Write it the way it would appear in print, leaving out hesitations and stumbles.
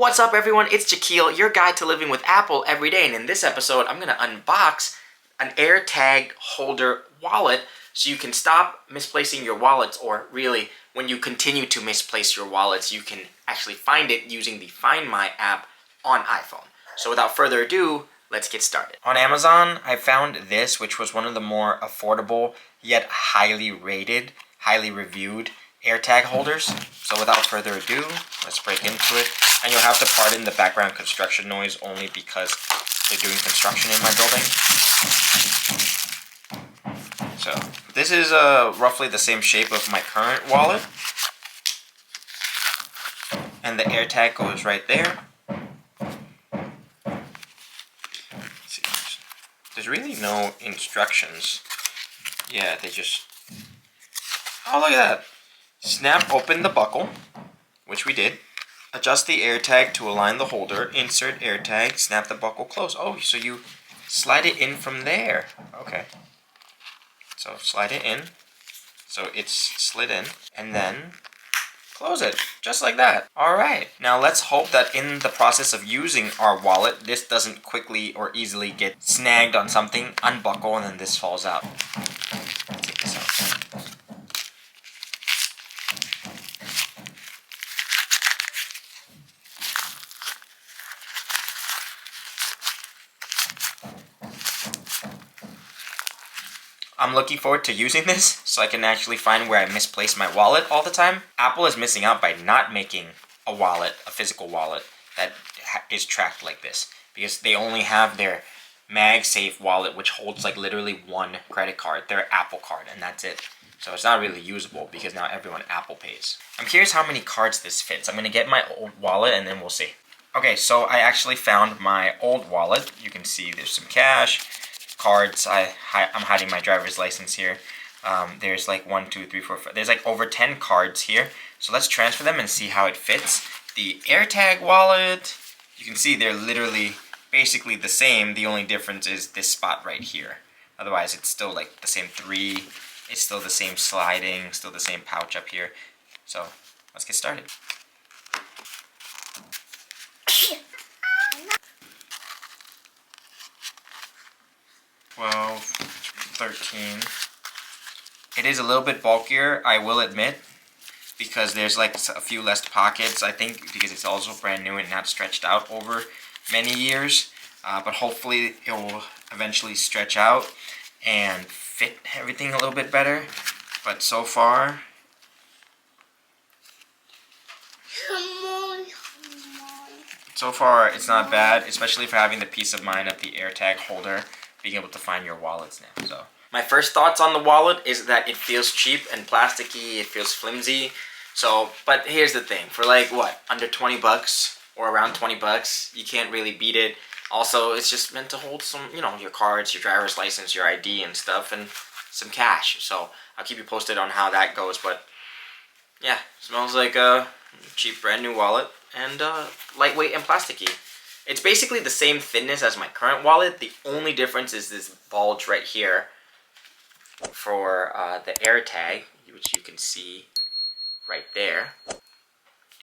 What's up everyone, it's Jaquil, your guide to living with Apple every day, and in this episode I'm going to unbox an AirTag holder wallet so you can stop misplacing your wallets, or really when you continue to misplace your wallets you can actually find it using the Find My app on iPhone. So without further ado, let's get started. On Amazon I found this, which was one of the more affordable yet highly rated, highly reviewed AirTag holders. So without further ado, let's break into it. And you'll have to pardon the background construction noise only because they're doing construction in my building. So this is roughly the same shape of my current wallet. And the AirTag goes right there. Let's see. There's really no instructions. Yeah, they just... Oh, look at that. Snap open the buckle, which we did. Adjust the AirTag to align the holder. Insert AirTag. Snap the buckle close. Oh, so you slide it in from there. Okay. So slide it in. So it's slid in. And then close it. Just like that. Alright. Now let's hope that in the process of using our wallet, this doesn't quickly or easily get snagged on something, unbuckle, and then this falls out. Take this out. I'm looking forward to using this so I can actually find where I misplace my wallet all the time. Apple is missing out by not making a wallet, a physical wallet, that is tracked like this. Because they only have their MagSafe wallet, which holds like literally one credit card, their Apple card, and that's it. So it's not really usable because now everyone Apple Pays. I'm curious how many cards this fits. I'm going to get my old wallet and then we'll see. Okay, so I actually found my old wallet. You can see there's some cash. Cards. I'm hiding my driver's license here. There's like 1, 2, 3, 4, 5. There's like over 10 cards here. So let's transfer them and see how it fits. The AirTag wallet, you can see they're literally basically the same. The only difference is this spot right here. Otherwise, it's still like the same 3. It's still the same sliding, still the same pouch up here. So let's get started. $12, $13. It is a little bit bulkier, I will admit, because there's like a few less pockets, I think, because it's also brand new and not stretched out over many years. But hopefully it will eventually stretch out and fit everything a little bit better. But so far, it's not bad, especially for having the peace of mind of the AirTag holder, being able to find your wallets now. So my first thoughts on the wallet is that it feels cheap and plasticky, it feels flimsy. So, but here's the thing, for like what, under 20 bucks or around 20 bucks, you can't really beat it. Also, it's just meant to hold some, you know, your cards, your driver's license, your ID and stuff, and some cash. So I'll keep you posted on how that goes, but yeah, smells like a cheap brand new wallet and lightweight and plasticky. It's basically the same thinness as my current wallet. The only difference is this bulge right here for the AirTag, which you can see right there.